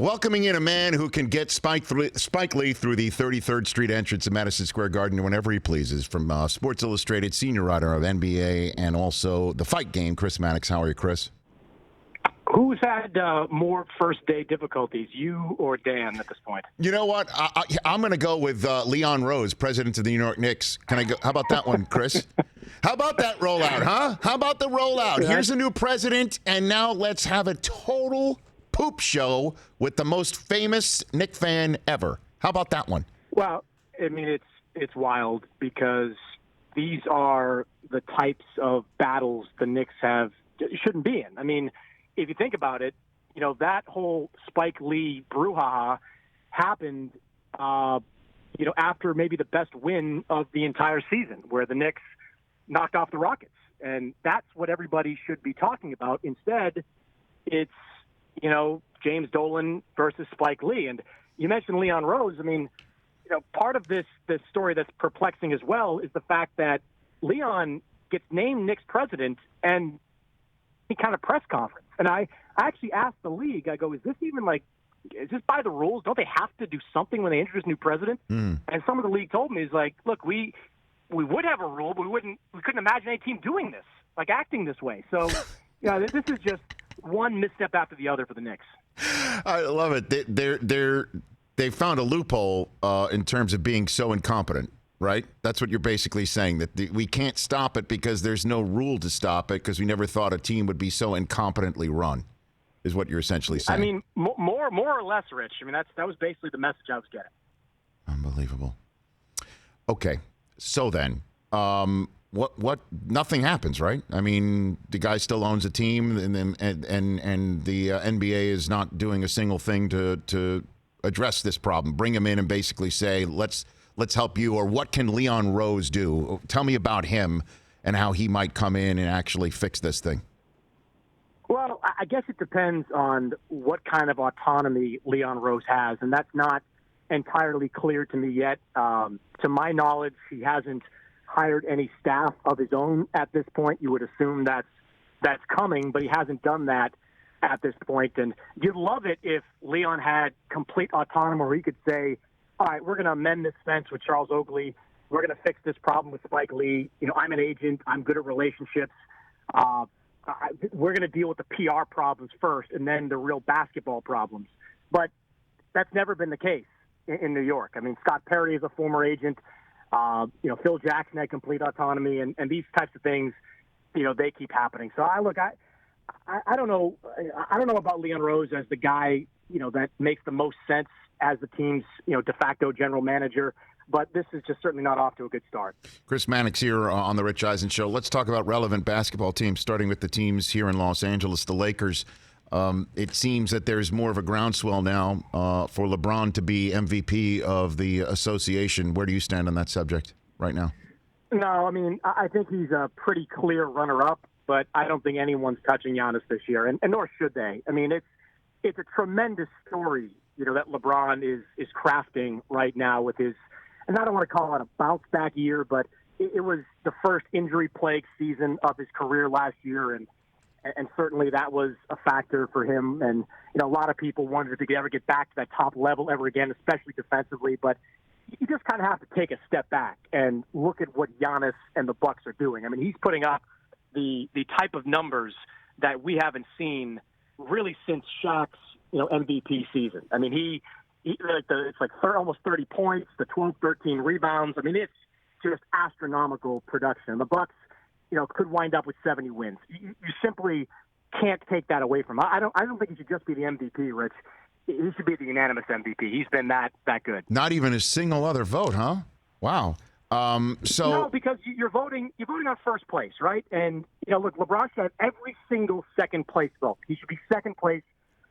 Welcoming in a man who can get Spike Lee through the 33rd Street entrance of Madison Square Garden whenever he pleases. From Sports Illustrated, senior writer of NBA and also The Fight Game, Chris Mannix. How are you, Chris? Who's had more first-day difficulties, you or Dan, at this point? You know what? I'm going to go with Leon Rose, president of the New York Knicks. Can I go? How about that one, Chris? How about that rollout, huh? How about the rollout? Here's a new president, and now let's have a total poop show with the most famous Knick fan ever. How about that one? Well, I mean, it's wild because these are the types of battles the Knicks shouldn't be in. I mean, if you think about it, you know, that whole Spike Lee brouhaha happened, after maybe the best win of the entire season, where the Knicks knocked off the Rockets. And that's what everybody should be talking about. Instead, it's, James Dolan versus Spike Lee. And you mentioned Leon Rose. I mean, part of this story that's perplexing as well is the fact that Leon gets named Knicks president and he kind of press conference. And I actually asked the league, I go, is this by the rules? Don't they have to do something when they introduce a new president? And some of the league told me, is like, look, we would have a rule, but we couldn't imagine any team doing this, like acting this way. So, this is just one misstep after the other for the Knicks. I love it. They found a loophole in terms of being so incompetent, right? That's what you're basically saying, that we can't stop it because there's no rule to stop it because we never thought a team would be so incompetently run, is what you're essentially saying. I mean, more or less, Rich. I mean, that was basically the message I was getting. Unbelievable. Okay, so then, what? Nothing happens, right? I mean, the guy still owns a team, and the NBA is not doing a single thing to address this problem. Bring him in and basically say, let's help you. Or what can Leon Rose do? Tell me about him and how he might come in and actually fix this thing. Well, I guess it depends on what kind of autonomy Leon Rose has, and that's not entirely clear to me yet. To my knowledge, he hasn't hired any staff of his own at this point. You would assume that's coming, but he hasn't done that at this point. And you'd love it if Leon had complete autonomy where he could say, all right, we're going to amend this fence with Charles Oakley. We're going to fix this problem with Spike Lee. I'm an agent. I'm good at relationships. We're going to deal with the PR problems first and then the real basketball problems. But that's never been the case in New York. I mean, Scott Perry is a former agent. Phil Jackson had complete autonomy, and these types of things, they keep happening. So I don't know. I don't know about Leon Rose as the guy, that makes the most sense as the team's, de facto general manager. But this is just certainly not off to a good start. Chris Mannix here on the Rich Eisen Show. Let's talk about relevant basketball teams, starting with the teams here in Los Angeles, the Lakers. It seems that there's more of a groundswell now for LeBron to be MVP of the association. Where do you stand on that subject right now? No, I mean, I think he's a pretty clear runner-up, but I don't think anyone's touching Giannis this year, and nor should they. I mean, it's a tremendous story, that LeBron is crafting right now with his, and I don't want to call it a bounce-back year, but it was the first injury-plagued season of his career last year, and certainly that was a factor for him. And, a lot of people wondered if he could ever get back to that top level ever again, especially defensively. But you just kind of have to take a step back and look at what Giannis and the Bucks are doing. I mean, he's putting up the type of numbers that we haven't seen really since Shaq's, MVP season. I mean, it's like almost 30 points, the 12, 13 rebounds. I mean, it's just astronomical production. The Bucks, could wind up with 70 wins. You simply can't take that away from him. I don't think he should just be the MVP, Rich. He should be the unanimous MVP. He's been that good. Not even a single other vote, huh? Wow. No, because you're voting on first place, right? And look, LeBron should have every single second place vote. He should be second place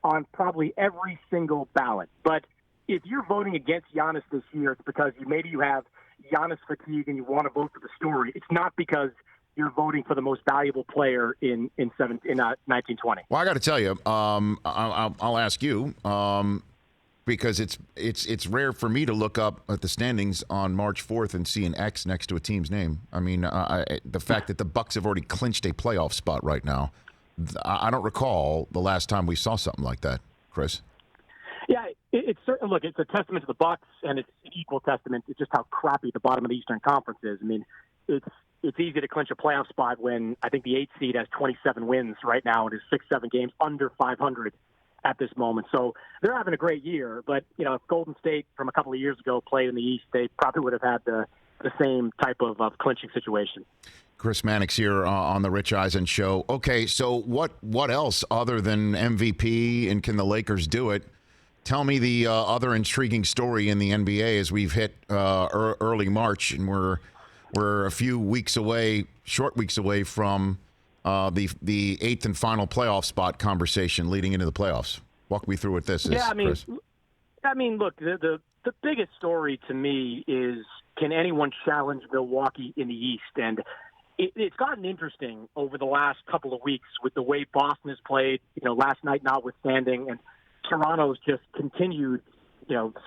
on probably every single ballot. But if you're voting against Giannis this year, it's because maybe you have Giannis fatigue and you want to vote for the story. It's not because you're voting for the most valuable player in 1920. Well, I got to tell you, I'll ask you because it's rare for me to look up at the standings on March 4th and see an X next to a team's name. I mean, the fact that the Bucks have already clinched a playoff spot right now, I don't recall the last time we saw something like that, Chris. Yeah, it's certain. Look, it's a testament to the Bucks, and it's an equal testament to just how crappy the bottom of the Eastern Conference is. I mean, it's easy to clinch a playoff spot when I think the 8th seed has 27 wins right now and is 6-7 games under 500 at this moment. So they're having a great year. But if Golden State from a couple of years ago played in the East, they probably would have had the same type of clinching situation. Chris Mannix here on the Rich Eisen Show. Okay, so what else other than MVP, and can the Lakers do it? Tell me the other intriguing story in the NBA as we've hit early March, and we're a few weeks away, short weeks away from the 8th and final playoff spot conversation leading into the playoffs. Walk me through what this is, Chris. Look, the biggest story to me is, can anyone challenge Milwaukee in the East? And it's gotten interesting over the last couple of weeks with the way Boston has played, last night notwithstanding, and Toronto's just continued,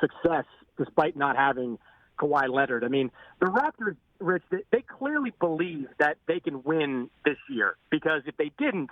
success despite not having Kawhi Leonard. I mean, the Raptors, Rich, they clearly believe that they can win this year, because if they didn't,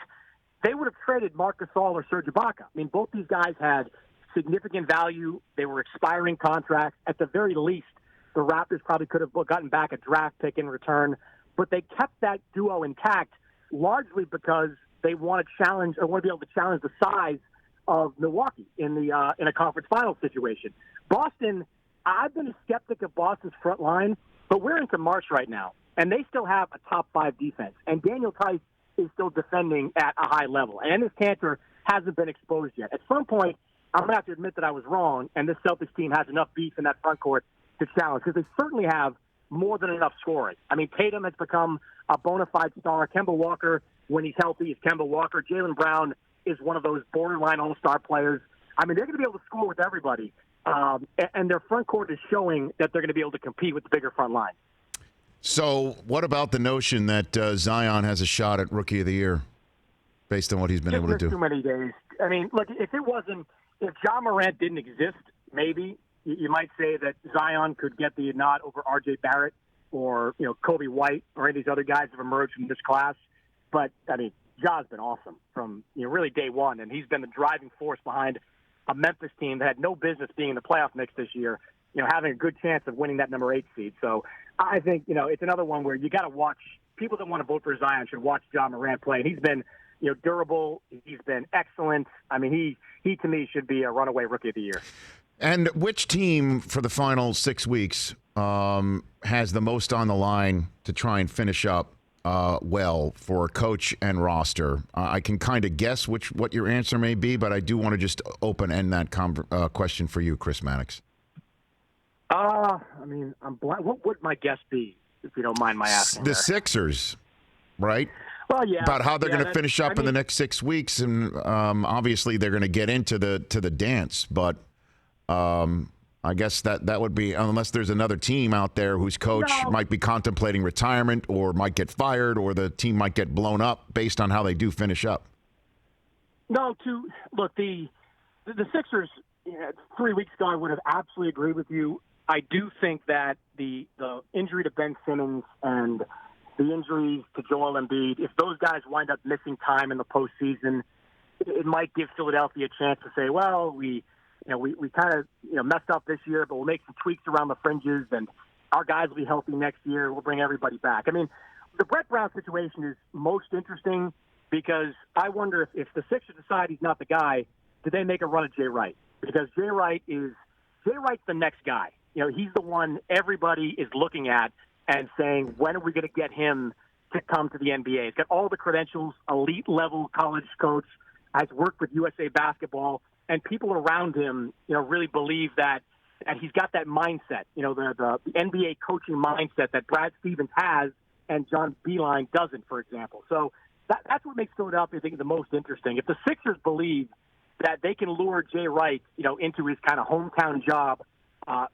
they would have traded Marc Gasol or Serge Ibaka. I mean, both these guys had significant value. They were expiring contracts. At the very least, the Raptors probably could have gotten back a draft pick in return, but they kept that duo intact largely because they want to challenge, or want to be able to challenge the size of Milwaukee in a conference final situation. Boston, I've been a skeptic of Boston's front line, but we're into March right now, and they still have a top 5 defense, and Daniel Tice is still defending at a high level, and Enes Kanter hasn't been exposed yet. At some point, I'm going to have to admit that I was wrong, and this Celtics team has enough beef in that front court to challenge, because they certainly have more than enough scoring. I mean, Tatum has become a bona fide star. Kemba Walker, when he's healthy, is Kemba Walker. Jaylen Brown is one of those borderline all-star players. I mean, they're going to be able to score with everybody, and their front court is showing that they're going to be able to compete with the bigger front line. So what about the notion that Zion has a shot at Rookie of the Year based on what he's been able to do? Too many days. I mean, look, if Ja Morant didn't exist, maybe you might say that Zion could get the nod over R.J. Barrett or Kobe White or any of these other guys that have emerged from this class. But I mean, Ja's been awesome from really day one, and he's been the driving force behind a Memphis team that had no business being in the playoff mix this year, having a good chance of winning that number 8 seed. So I think it's another one where you got to watch. People that want to vote for Zion should watch Ja Morant play, and he's been durable. He's been excellent. I mean, he to me should be a runaway Rookie of the Year. And which team for the final 6 weeks has the most on the line to try and finish up well for coach and roster? I can kind of guess what your answer may be, but I do want to just open-end that question for you, Chris Mannix. I mean, I'm blind. What would my guess be, if you don't mind my asking? The Sixers, right? Well, yeah. About how they're going to finish up in the next 6 weeks, and obviously they're going to get into the dance, but I guess that would be, unless there's another team out there whose coach might be contemplating retirement or might get fired, or the team might get blown up based on how they do finish up. No, look, the Sixers 3 weeks ago, I would have absolutely agreed with you. I do think that the injury to Ben Simmons and the injuries to Joel Embiid, if those guys wind up missing time in the postseason, it might give Philadelphia a chance to say, well, we kind of messed up this year, but we'll make some tweaks around the fringes, and our guys will be healthy next year. We'll bring everybody back. I mean, the Brett Brown situation is most interesting because I wonder if the Sixers decide he's not the guy, do they make a run at Jay Wright? Because Jay Wright's the next guy. He's the one everybody is looking at and saying, when are we going to get him to come to the NBA? He's got all the credentials, elite level college coach, has worked with USA Basketball, and people around him, really believe that he's got that mindset, the NBA coaching mindset that Brad Stevens has and John Beilein doesn't, for example. So that's what makes Philadelphia, I think, the most interesting. If the Sixers believe that they can lure Jay Wright, into his kind of hometown job,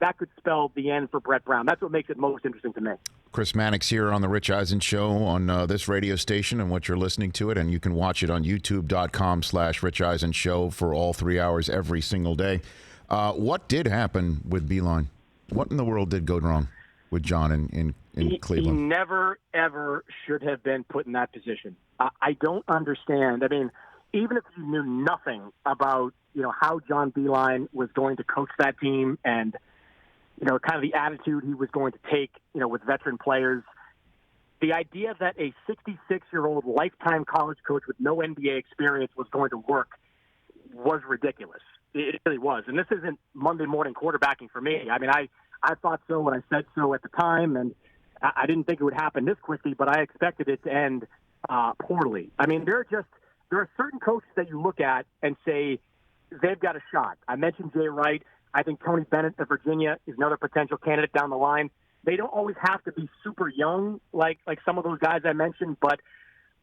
that could spell the end for Brett Brown. That's what makes it most interesting to me. Chris Mannix here on the Rich Eisen Show on this radio station and what you're listening to it. And you can watch it on youtube.com/Rich Eisen Show for all 3 hours every single day. What did happen with Beilein? What in the world did go wrong with John in Cleveland? He never, ever should have been put in that position. I don't understand. I mean, even if you knew nothing about, how John Beilein was going to coach that team and, kind of the attitude he was going to take, with veteran players, the idea that a 66-year-old lifetime college coach with no NBA experience was going to work was ridiculous. It really was. And this isn't Monday morning quarterbacking for me. I mean, I thought so when I said so at the time, and I didn't think it would happen this quickly, but I expected it to end poorly. I mean, there are certain coaches that you look at and say they've got a shot. I mentioned Jay Wright. I think Tony Bennett of Virginia is another potential candidate down the line. They don't always have to be super young like some of those guys I mentioned, but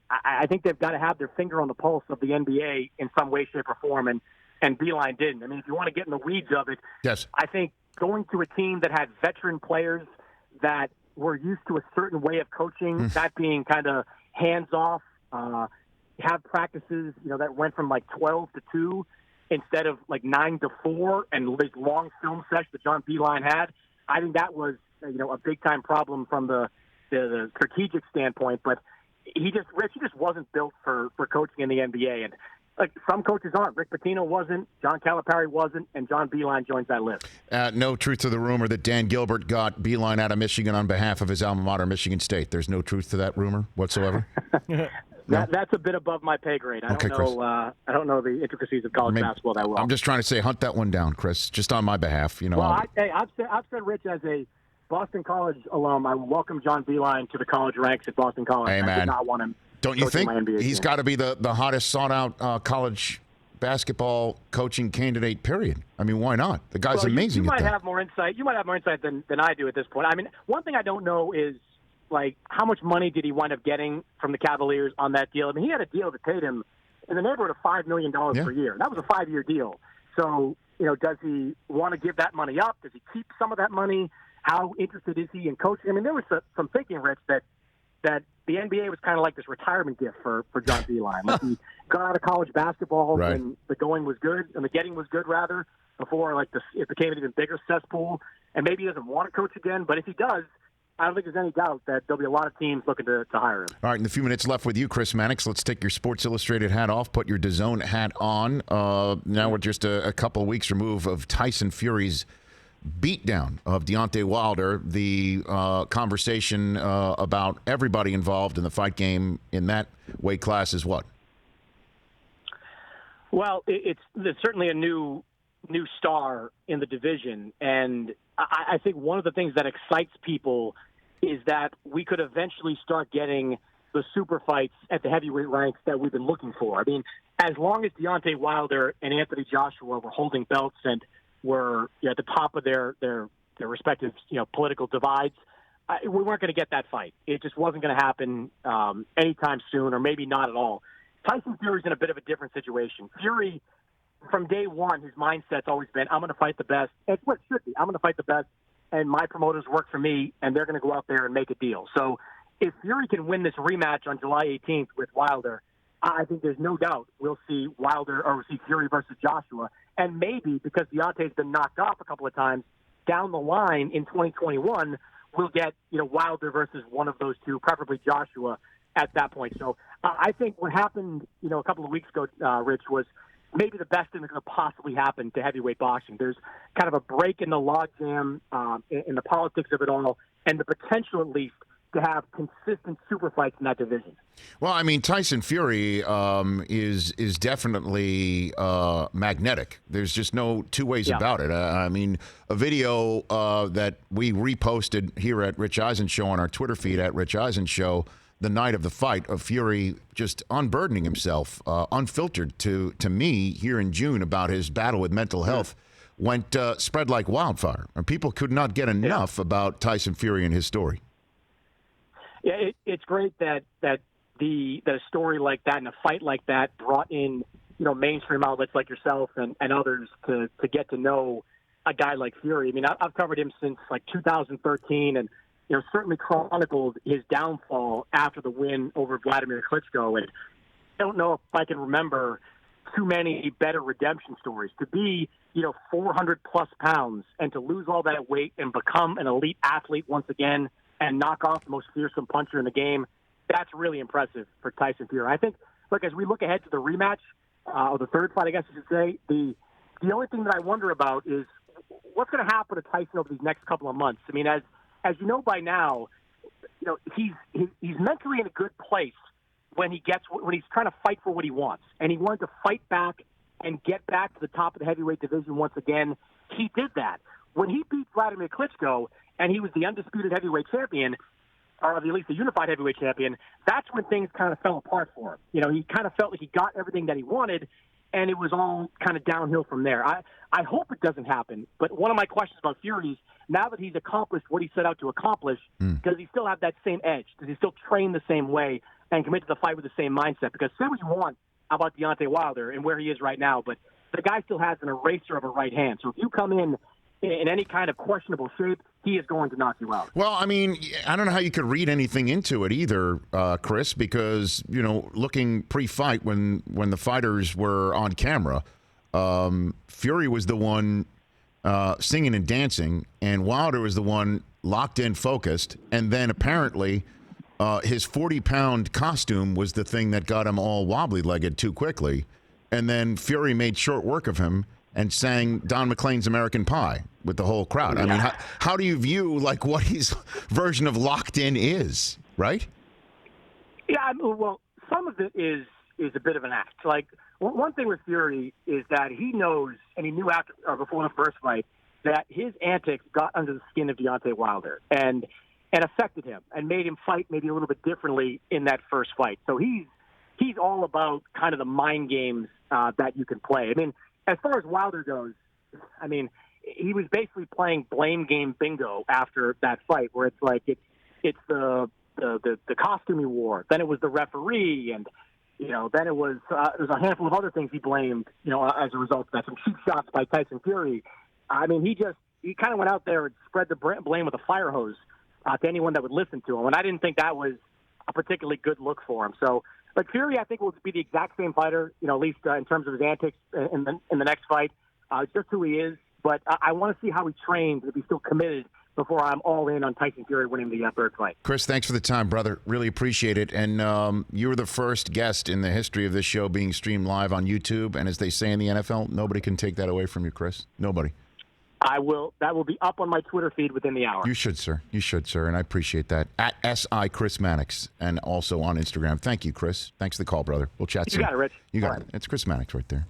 I think they've got to have their finger on the pulse of the NBA in some way, shape, or form, and Beilein didn't. I mean, if you want to get in the weeds of it, yes, I think going to a team that had veteran players that were used to a certain way of coaching, that being kind of hands-off, have practices, that went from like 12 to 2 instead of like 9 to 4, and this long film session that John Beilein had, I think that was, a big-time problem from the strategic standpoint. But he just wasn't built for coaching in the NBA. And like some coaches aren't. Rick Pitino wasn't, John Calipari wasn't, and John Beilein joins that list. No truth to the rumor that Dan Gilbert got Beilein out of Michigan on behalf of his alma mater, Michigan State. There's no truth to that rumor whatsoever? No? That's a bit above my pay grade. I Okay, don't know. I don't know the intricacies of college basketball that well. I'm just trying to say, hunt that one down, Chris, just on my behalf. Well, I've said, Rich, as a Boston College alum, I welcome John Beilein to the college ranks at Boston College. Hey, man. I did not want him. Don't you think he's team. got to be the hottest sought-out college basketball coaching candidate, period? I mean, why not? The guy's amazing you at that. might have more insight. You might have more insight than I do at this point. I mean, one thing I don't know is, like, how much money did he wind up getting from the Cavaliers on that deal? I mean, he had a deal that paid him in the neighborhood of $5 million per year. That was a 5-year deal. So, does he want to give that money up? Does he keep some of that money? How interested is he in coaching? I mean, there was some thinking, Rich, that the NBA was kind of like this retirement gift for John Beilein. Like he got out of college basketball when the going was good, and the getting was good, rather, before it became an even bigger cesspool. And maybe he doesn't want to coach again, but if he does, I don't think there's any doubt that there'll be a lot of teams looking to hire him. All right, in the few minutes left with you, Chris Mannix, let's take your Sports Illustrated hat off, put your DAZN hat on. Now we're just a couple of weeks removed of Tyson Fury's beatdown of Deontay Wilder. The conversation about everybody involved in the fight game in that weight class is what? Well, there's certainly a new star in the division, and I think one of the things that excites people is that we could eventually start getting the super fights at the heavyweight ranks that we've been looking for. I mean, as long as Deontay Wilder and Anthony Joshua were holding belts and were at the top of their respective political divides, we weren't going to get that fight. It just wasn't going to happen anytime soon, or maybe not at all. Tyson Fury's in a bit of a different situation. Fury, from day one, his mindset's always been, I'm going to fight the best. It's what it should be. I'm going to fight the best, and my promoters work for me, and they're going to go out there and make a deal. So if Fury can win this rematch on July 18th with Wilder, I think there's no doubt we'll see Fury versus Joshua. And maybe because Deontay's been knocked off a couple of times, down the line in 2021, we'll get Wilder versus one of those two, preferably Joshua, at that point. So I think what happened a couple of weeks ago, Rich, was maybe the best thing that could possibly happen to heavyweight boxing. There's kind of a break in the logjam in the politics of it all, and the potential at least to have consistent super fights in that division. Well, I mean, Tyson Fury is definitely magnetic. There's just no two ways about it. I mean, a video that we reposted here at Rich Eisen Show on our Twitter feed at Rich Eisen Show the night of the fight of Fury just unburdening himself, unfiltered to me here in June about his battle with mental health went spread like wildfire. And people could not get enough about Tyson Fury and his story. Yeah, it's great that a story like that and a fight like that brought in mainstream outlets like yourself and others to get to know a guy like Fury. I mean, I've covered him since like 2013, and certainly chronicled his downfall after the win over Vladimir Klitschko. And I don't know if I can remember too many better redemption stories. To be 400 plus pounds and to lose all that weight and become an elite athlete once again, and knock off the most fearsome puncher in the game, that's really impressive for Tyson Fury. I think look, as we look ahead to the rematch, or the third fight, I guess you should say, the only thing that I wonder about is what's going to happen to Tyson over these next couple of months. I mean, as you know by now, he's mentally in a good place when he's trying to fight for what he wants, and he wanted to fight back and get back to the top of the heavyweight division once again. He did that when he beat Vladimir Klitschko, and he was the undisputed heavyweight champion, or at least the unified heavyweight champion. That's when things kind of fell apart for him. He kind of felt like he got everything that he wanted, and it was all kind of downhill from there. I hope it doesn't happen, but one of my questions about Fury is, now that he's accomplished what he set out to accomplish, does he still have that same edge? Does he still train the same way and commit to the fight with the same mindset? Because say what you want about Deontay Wilder and where he is right now, but the guy still has an eraser of a right hand. So if you come in any kind of questionable shape, he is going to knock you out. Well, I mean, I don't know how you could read anything into it either, Chris, because, looking pre-fight when the fighters were on camera, Fury was the one singing and dancing, and Wilder was the one locked in, focused, and then apparently his 40-pound costume was the thing that got him all wobbly-legged too quickly, and then Fury made short work of him and sang Don McLean's American Pie with the whole crowd. I mean, how do you view what his version of locked in is, right? Yeah, well, some of it is a bit of an act. Like, one thing with Fury is that he knows, and he knew after or before the first fight, that his antics got under the skin of Deontay Wilder and affected him and made him fight maybe a little bit differently in that first fight. So he's all about kind of the mind games that you can play. I mean, as far as Wilder goes, I mean, he was basically playing blame game bingo after that fight, where it's like it's the costume he wore, then it was the referee, and then it was there's a handful of other things he blamed, as a result of that. Some cheap shots by Tyson Fury. I mean, he kind of went out there and spread the blame with a fire hose to anyone that would listen to him, and I didn't think that was a particularly good look for him. So. But Fury, I think, will be the exact same fighter, at least in terms of his antics in the next fight. It's just who he is. But I want to see how he trains, if he's still committed, before I'm all in on Tyson Fury winning the third fight. Chris, thanks for the time, brother. Really appreciate it. And you were the first guest in the history of this show being streamed live on YouTube. And as they say in the NFL, nobody can take that away from you, Chris. Nobody. That will be up on my Twitter feed within the hour. You should, sir. And I appreciate that. At SI Chris Mannix, and also on Instagram. Thank you, Chris. Thanks for the call, brother. We'll chat soon. You got it, Rich. You got it. It's Chris Mannix right there.